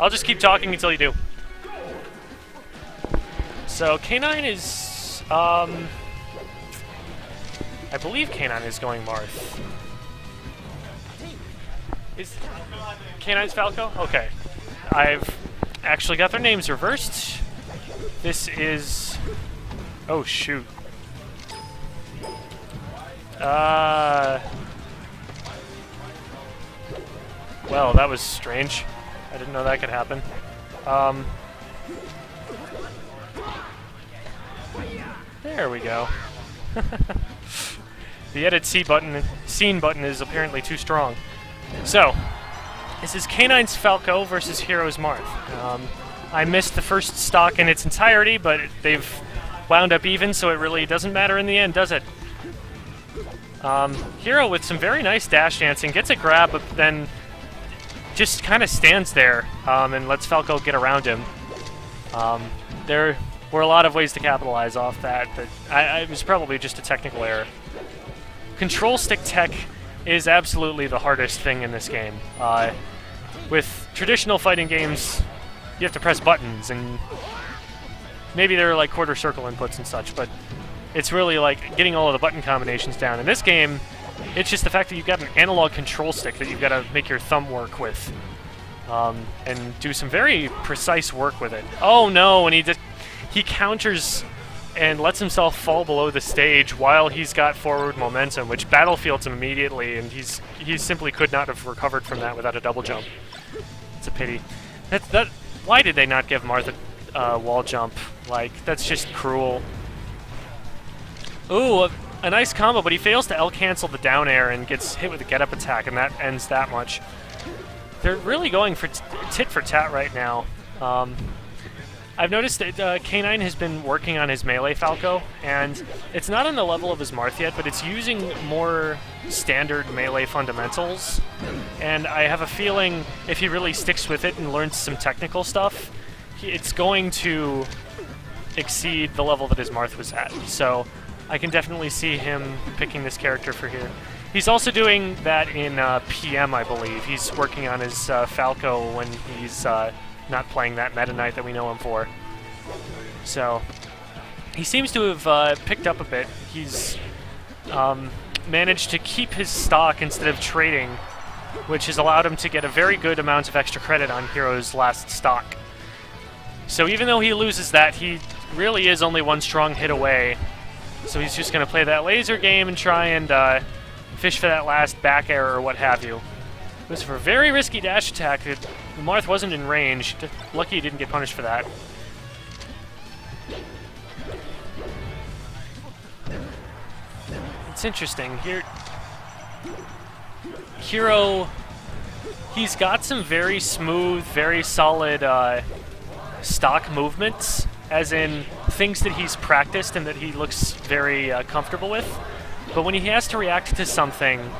I'll just keep talking until you do. So K9 is, I believe K9 is going Marth. Is K9's Falco? Okay. I've actually got their names reversed. This is... Oh, shoot. Well, that was strange. I didn't know that could happen. There we go. The edit scene button is apparently too strong. So, this is K9's Falco versus Hero's Marth. I missed the first stock in its entirety, but they've wound up even, so it really doesn't matter in the end, does it? Hero with some very nice dash dancing, gets a grab, but then just kind of stands there and lets Falco get around him. There were a lot of ways to capitalize off that, but it was probably just a technical error. Control stick tech is absolutely the hardest thing in this game. With traditional fighting games, you have to press buttons, and maybe there are like quarter circle inputs and such, but it's really like getting all of the button combinations down. In this game, it's just the fact that you've got an analog control stick that you've got to make your thumb work with, and do some very precise work with it. Oh no, and he counters and lets himself fall below the stage while he's got forward momentum, which battlefields him immediately, and he simply could not have recovered from that without a double jump. It's a pity. Why did they not give Marth a wall jump? Like, that's just cruel. Ooh, a nice combo, but he fails to L-cancel the down air and gets hit with a get-up attack, and that ends that much. They're really going for tit for tat right now. I've noticed that K9 has been working on his melee Falco, and it's not on the level of his Marth yet, but it's using more standard melee fundamentals, and I have a feeling if he really sticks with it and learns some technical stuff, it's going to exceed the level that his Marth was at. So I can definitely see him picking this character for here. He's also doing that in PM, I believe. He's working on his Falco when he's not playing that Meta Knight that we know him for. So he seems to have picked up a bit. He's managed to keep his stock instead of trading, which has allowed him to get a very good amount of extra credit on Hero's last stock. So even though he loses that, he really is only one strong hit away. So he's just going to play that laser game and try and fish for that last back air or what have you. It was for a very risky dash attack. Marth wasn't in range. Lucky he didn't get punished for that. It's interesting. Hero, he's got some very smooth, very solid stock movements, as in things that he's practiced and that he looks very comfortable with. But when he has to react to something,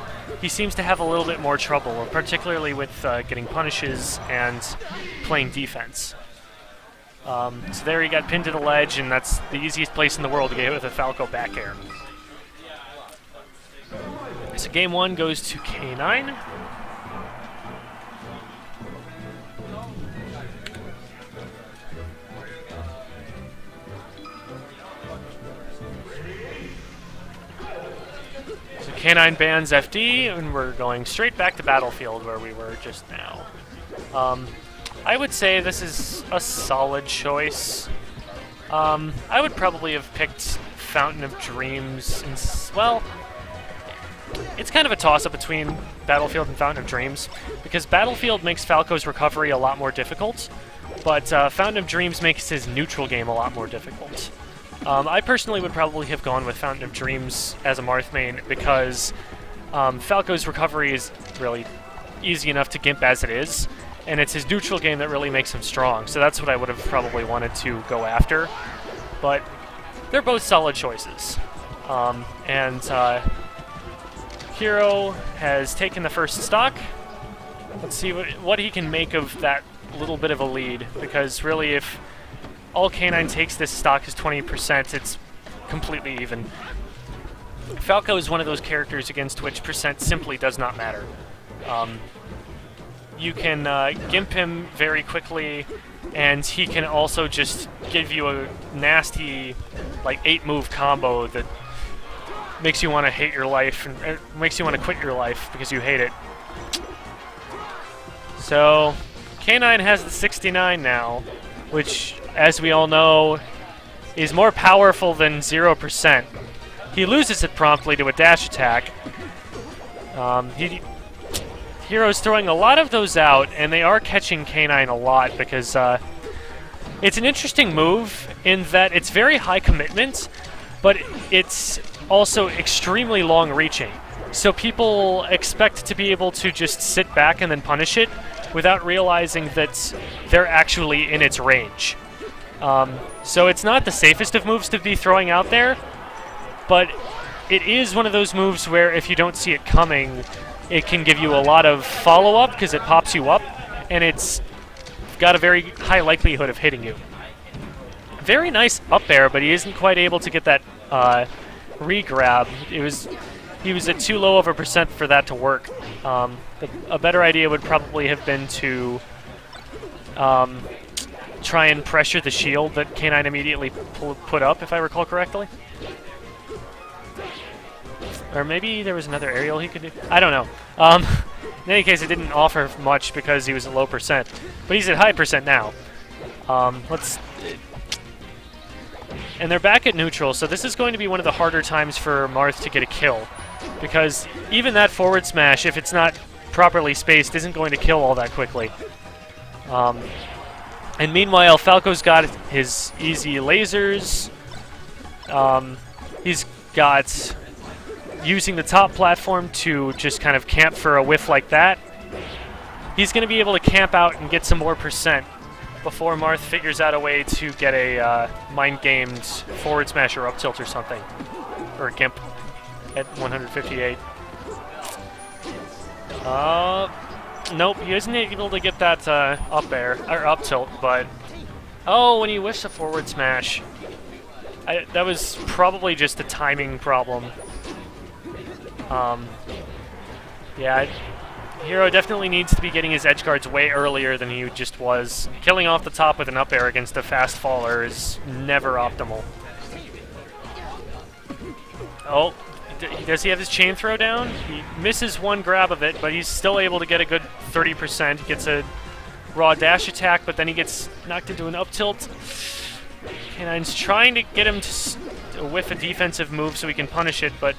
he seems to have a little bit more trouble, particularly with getting punishes and playing defense. So there he got pinned to the ledge, and that's the easiest place in the world to get hit with a Falco back air. So game one goes to K9. K9 bans FD, and we're going straight back to Battlefield where we were just now. I would say this is a solid choice. I would probably have picked Fountain of Dreams. Well, it's kind of a toss-up between Battlefield and Fountain of Dreams, because Battlefield makes Falco's recovery a lot more difficult, but Fountain of Dreams makes his neutral game a lot more difficult. I personally would probably have gone with Fountain of Dreams as a Marth main because Falco's recovery is really easy enough to gimp as it is, and it's his neutral game that really makes him strong, so that's what I would have probably wanted to go after. But they're both solid choices. Hero has taken the first stock. Let's see what he can make of that little bit of a lead, because really if all K9 takes this stock is 20%, it's completely even. Falco is one of those characters against which percent simply does not matter. you can gimp him very quickly, and he can also just give you a nasty, like, 8-move combo that makes you want to hate your life, and makes you want to quit your life because you hate it. So, K9 has the 69 now, which, as we all know, is more powerful than 0%. He loses it promptly to a dash attack. Hero's throwing a lot of those out, and they are catching K9 a lot because it's an interesting move in that it's very high commitment, but it's also extremely long-reaching. So people expect to be able to just sit back and then punish it without realizing that they're actually in its range. So it's not the safest of moves to be throwing out there, but it is one of those moves where if you don't see it coming, it can give you a lot of follow-up because it pops you up, and it's got a very high likelihood of hitting you. Very nice up air, but he isn't quite able to get that re-grab. He was at too low of a percent for that to work. A better idea would probably have been to try and pressure the shield that K9 immediately put up, if I recall correctly. Or maybe there was another aerial he could do. I don't know. In any case, it didn't offer much because he was at low percent. But he's at high percent now. And they're back at neutral, so this is going to be one of the harder times for Marth to get a kill. Because even that forward smash, if it's not properly spaced, isn't going to kill all that quickly. And meanwhile, Falco's got his easy lasers. He's got using the top platform to just kind of camp for a whiff like that. He's going to be able to camp out and get some more percent before Marth figures out a way to get a mind-gamed forward smash or up tilt or something. Or a gimp at 158. Nope, he isn't able to get that up air, or up tilt, but... Oh, when he whiffs a forward smash. That was probably just a timing problem. Yeah, Hero definitely needs to be getting his edge guards way earlier than he just was. Killing off the top with an up air against a fast faller is never optimal. Oh, does he have his chain throw down? He misses one grab of it, but he's still able to get a good 30%. Gets a raw dash attack, but then he gets knocked into an up tilt. K9's trying to get him to whiff a defensive move so he can punish it, but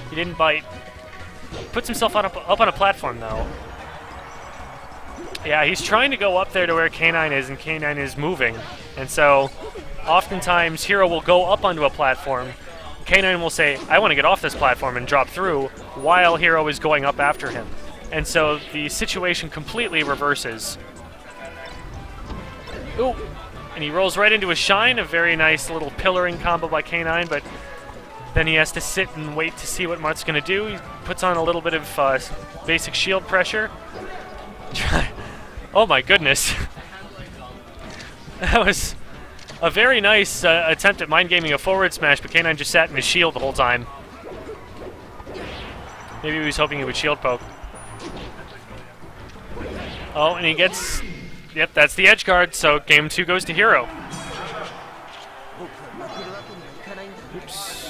he didn't bite. Puts himself up on a platform, though. Yeah, he's trying to go up there to where K9 is, and K9 is moving. And so, oftentimes, Hero will go up onto a platform. K9 will say, I want to get off this platform and drop through, while Hero is going up after him. And so, the situation completely reverses. Ooh! And he rolls right into a shine, a very nice little pillaring combo by K9, but then he has to sit and wait to see what Marth's going to do. He puts on a little bit of basic shield pressure. Oh my goodness. That was a very nice attempt at mind-gaming a forward smash, but K9 just sat in his shield the whole time. Maybe he was hoping he would shield poke. Oh, and he gets... Yep, that's the edge guard, so game 2 goes to Hero. Oops.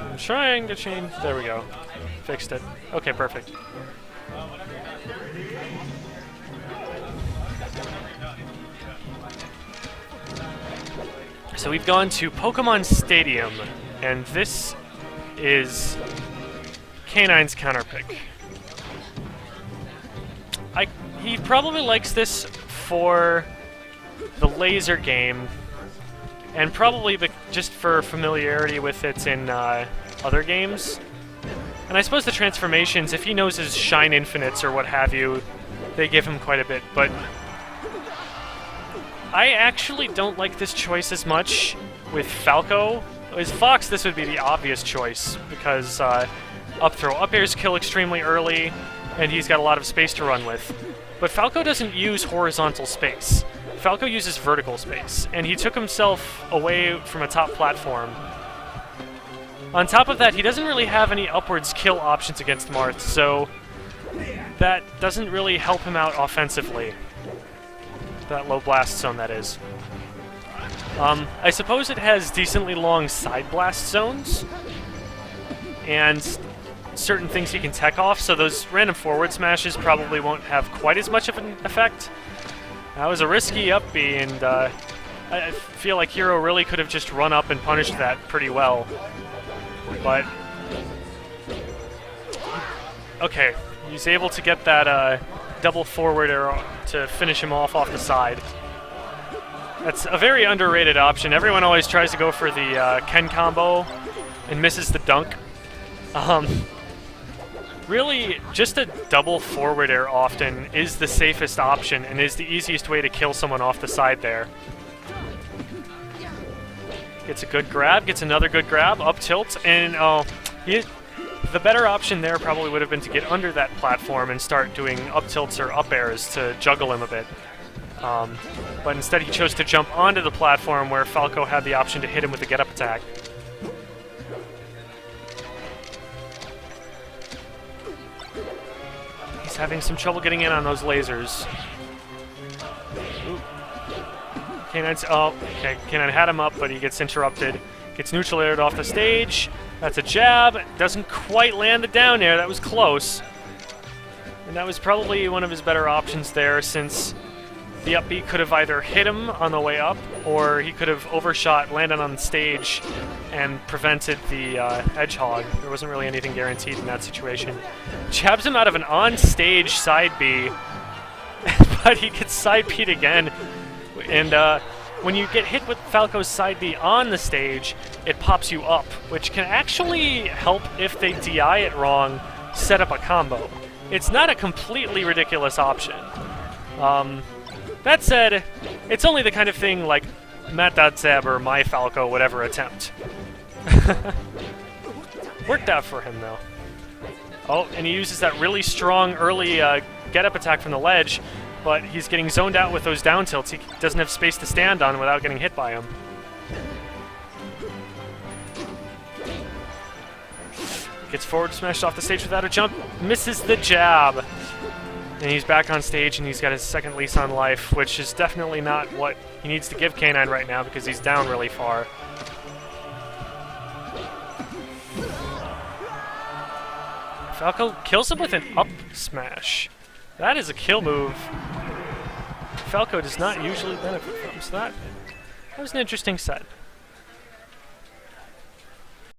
I'm trying to change... There we go. Fixed it. Okay, perfect. So we've gone to Pokemon Stadium, and this is K9's counter pick. He probably likes this for the laser game, and probably just for familiarity with it in other games. And I suppose the transformations, if he knows his Shine Infinites or what have you, they give him quite a bit, but I actually don't like this choice as much with Falco. With Fox, this would be the obvious choice, because up throw up airs kill extremely early, and he's got a lot of space to run with. But Falco doesn't use horizontal space. Falco uses vertical space, and he took himself away from a top platform. On top of that, he doesn't really have any upwards kill options against Marth, so that doesn't really help him out offensively. That low blast zone, that is. I suppose it has decently long side blast zones, and certain things he can tech off, so those random forward smashes probably won't have quite as much of an effect. That was a risky up B, and I feel like Hero really could have just run up and punished that pretty well. But okay, he's able to get that double forward arrow to finish him off the side. That's a very underrated option. Everyone always tries to go for the Ken combo and misses the dunk. Really, just a double forward air often is the safest option and is the easiest way to kill someone off the side there. Gets a good grab, gets another good grab, up tilt, and the better option there probably would have been to get under that platform and start doing up tilts or up airs to juggle him a bit. But instead he chose to jump onto the platform where Falco had the option to hit him with a get-up attack. He's having some trouble getting in on those lasers. Ooh. K9's, oh, okay, K9 had him up, but he gets interrupted. Gets neutral aired off the stage. That's a jab. Doesn't quite land the down air. That was close. And that was probably one of his better options there, since the up B could have either hit him on the way up, or he could have overshot, landed on the stage, and prevented the edge hog. There wasn't really anything guaranteed in that situation. Jabs him out of an on-stage side B, but he gets side B'd again. And when you get hit with Falco's side B on the stage, it pops you up, which can actually help if they DI it wrong, set up a combo. It's not a completely ridiculous option. That said, it's only the kind of thing like Matt.Zeb or My Falco would ever attempt. Worked out for him, though. Oh, and he uses that really strong early get-up attack from the ledge, but he's getting zoned out with those down tilts. He doesn't have space to stand on without getting hit by him. Gets forward smashed off the stage without a jump, misses the jab. And he's back on stage, and he's got his second lease on life, which is definitely not what he needs to give K9 right now because he's down really far. Falco kills him with an up smash. That is a kill move Falco does not usually benefit from, so that was an interesting set.